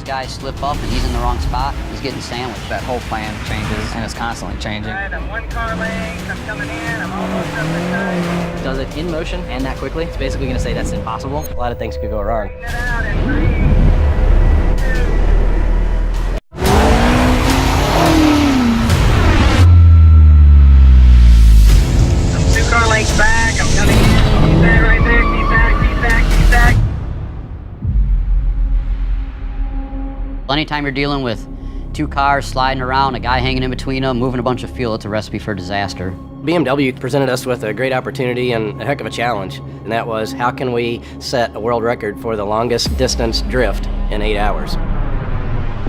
those guys slip up and he's in the wrong spot, he's getting sandwiched. That whole plan changes, and it's constantly changing. All right, I'm 1 car length, I'm coming in, I'm almost up the side. Does it in motion and that quickly? It's basically going to say that's impossible. A lot of things could go wrong. Clean it out in 3, 2. I'm 2 car lengths back, I'm coming in. Keep that right there, keep that, keep that, keep that. Anytime you're dealing with 2 cars sliding around, a guy hanging in between them, moving a bunch of fuel, it's a recipe for disaster. BMW presented us with a great opportunity and a heck of a challenge, and that was how can we set a world record for the longest distance drift in 8 hours.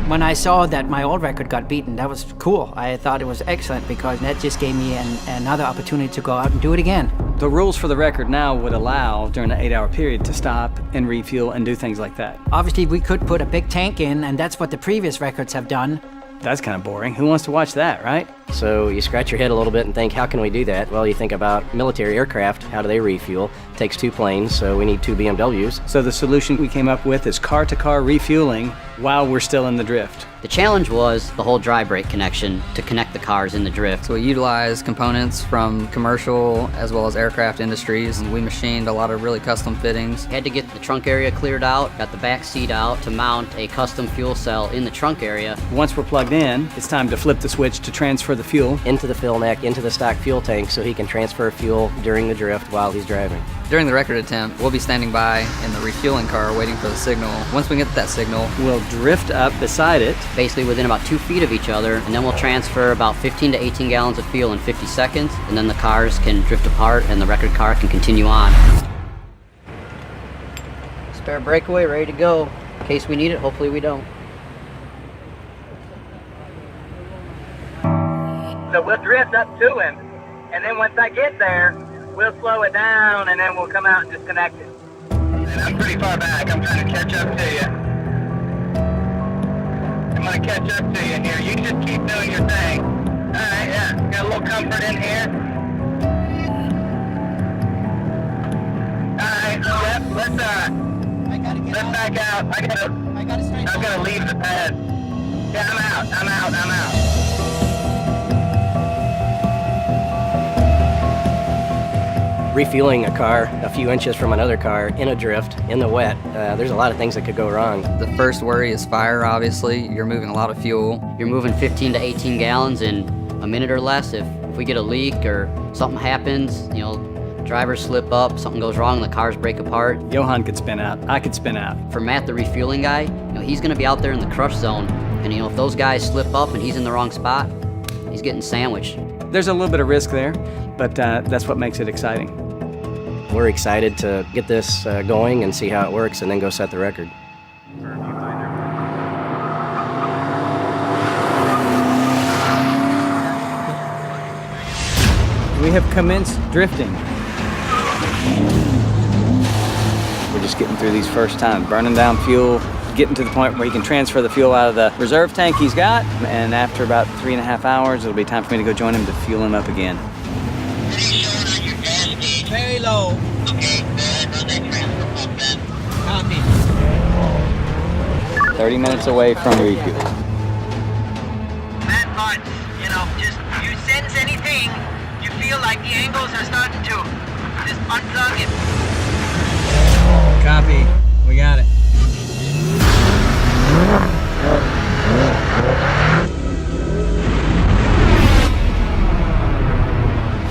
When I saw that my old record got beaten, that was cool. I thought it was excellent because that just gave me another opportunity to go out and do it again. The rules for the record now would allow, during an 8-hour period, to stop and refuel and do things like that. Obviously, we could put a big tank in, and that's what the previous records have done. That's kind of boring. Who wants to watch that, right? So you scratch your head a little bit and think, how can we do that? Well, you think about military aircraft, how do they refuel? It takes 2 planes, so we need 2 BMWs. So the solution we came up with is car-to-car refueling while we're still in the drift. The challenge was the whole dry brake connection to connect the cars in the drift. So we utilized components from commercial as well as aircraft industries, and we machined a lot of really custom fittings. Had to get the trunk area cleared out, got the back seat out to mount a custom fuel cell in the trunk area. Once we're plugged in, it's time to flip the switch to transfer the fuel Into the fill neck, into the stock fuel tank, so he can transfer fuel during the drift while he's driving. During the record attempt, we'll be standing by in the refueling car waiting for the signal. Once we get that signal, We'll drift up beside it. Basically within about 2 feet of each other, and then we'll transfer about 15 to 18 gallons of fuel in 50 seconds, and then the cars can drift apart and the record car can continue on. Spare breakaway ready to go. In case we need it, hopefully we don't. So we'll drift up to him, and then once I get there, we'll slow it down, and then we'll come out and disconnect it. I'm pretty far back. I'm trying to catch up to you. I'm going to catch up to you here. You just keep doing your thing. All right, yeah. Got a little comfort in here. All right, yep. Let's back out. I gotta leave the pad. Yeah, I'm out. Refueling a car a few inches from another car in a drift, in the wet, there's a lot of things that could go wrong. the first worry is fire, obviously. You're moving a lot of fuel. You're moving 15 to 18 gallons in a minute or less. If we get a leak or something happens, you know, drivers slip up, something goes wrong, the cars break apart. Johan could spin out. I could spin out. For Matt, the refueling guy, you know, he's gonna be out there in the crush zone, and you know, if those guys slip up and he's in the wrong spot, he's getting sandwiched. There's a little bit of risk there, but that's what makes it exciting. We're excited to get this going and see how it works and then go set the record. We have commenced drifting. We're just getting through these first times, burning down fuel, getting to the point where he can transfer the fuel out of the reserve tank he's got, and after about 3.5 hours, it'll be time for me to go join him to fuel him up again. Very low. Okay, Copy. 30 minutes away from refuel. Matt Martin, you know, just you sense anything, you feel like the angles are starting to just unplug it. Copy. We got it.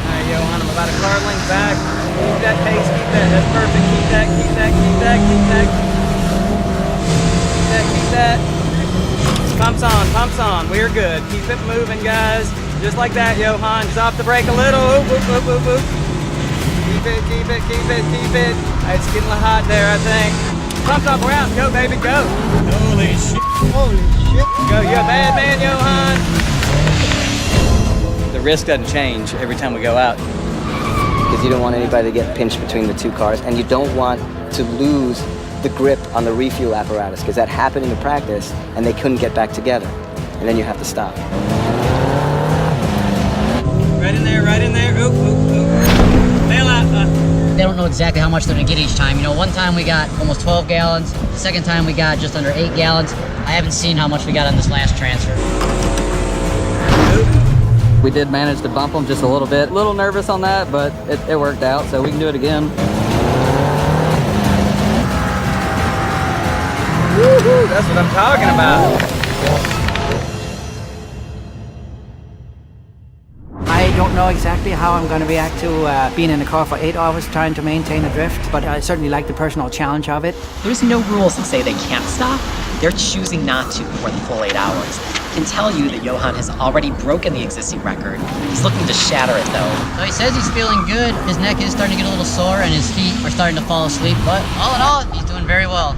Alright, Johan, I'm about a car length back. Keep that pace, keep that. That's perfect. Keep that, keep that, keep that, keep that. Keep that, keep that. Pumps on. We're good. Keep it moving, guys. Just like that, Johan. Just off the brake a little. Oop, oop, oop, oop, oop. Keep it, keep it, keep it, keep it. It's getting a little hot there, I think. Pumps off, we're out. Go, baby, go. Holy shit. Holy shit. Go, you're a bad man, Johan. The risk doesn't change every time we go out. Because you don't want anybody to get pinched between the two cars, and you don't want to lose the grip on the refuel apparatus, because that happened in the practice and they couldn't get back together, and then you have to stop. Right in there, right in there. Oop, oop, oop. Bail out. they don't know exactly how much they're gonna get each time. You know, one time we got almost 12 gallons. The second time we got just under 8 gallons. I haven't seen how much we got on this last transfer. We did manage to bump them just a little bit. A little nervous on that, but it worked out, so we can do it again. Woohoo! That's what I'm talking about. I don't know exactly how I'm going to react to being in the car for 8 hours trying to maintain a drift, but I certainly like the personal challenge of it. There's no rules that say they can't stop. They're choosing not to for the full 8 hours. I can tell you that Johan has already broken the existing record. He's looking to shatter it though. So he says he's feeling good. His neck is starting to get a little sore and his feet are starting to fall asleep, but all in all, he's doing very well.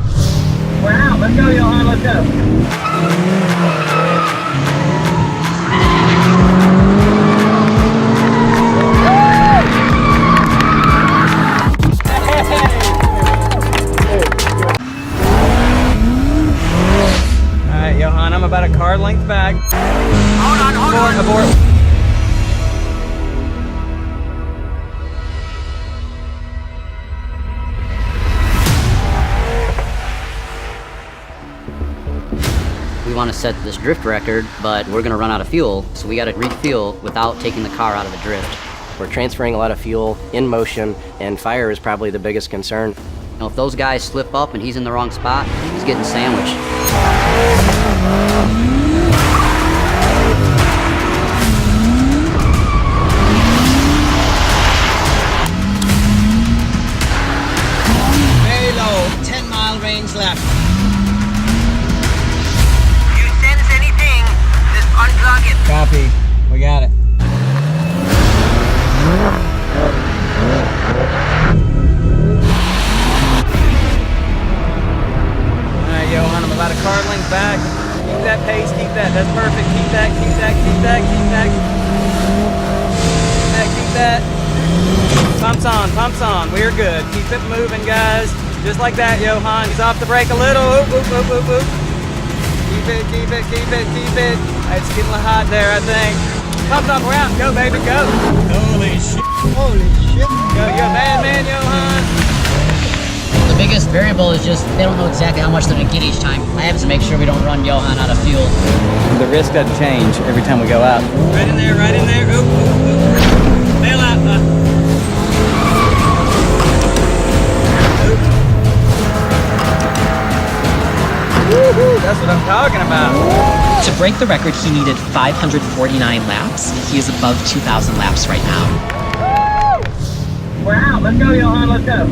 We're out. Let's go, Johan. Let's go. Alright, Johan, I'm about a car length back. Hold on. Abort. We want to set this drift record, but we're gonna run out of fuel, so we gotta refuel without taking the car out of the drift. We're transferring a lot of fuel in motion, and fire is probably the biggest concern. You know, if those guys slip up and he's in the wrong spot, he's getting sandwiched. Very low, 10-mile range left. You sense anything, just unplug it. Copy. We got it. Alright, Johan, I'm about a car length back. Keep that pace, keep that. That's perfect. Keep that, keep that, keep that, keep that. Keep that, keep that. Pumps on. We're good. Keep it moving, guys. Just like that, Johan. He's off the brake a little. Oop, oop, oop, oop, oop. Keep it, keep it, keep it, keep it. It's getting a little hot there, I think. Pumps on, we're out. Go, baby, go. Holy shit. Holy shit. Go, you're a bad man, Johan. The biggest variable is just they don't know exactly how much they're gonna get each time. I have to make sure we don't run Johan out of fuel. The risk doesn't change every time we go out. Right in there, right in there. Oop, oop, oop. Bail out, Woohoo, that's what I'm talking about. To break the record, he needed 549 laps. He is above 2,000 laps right now. We're out. Let's go, Johan. Let's go.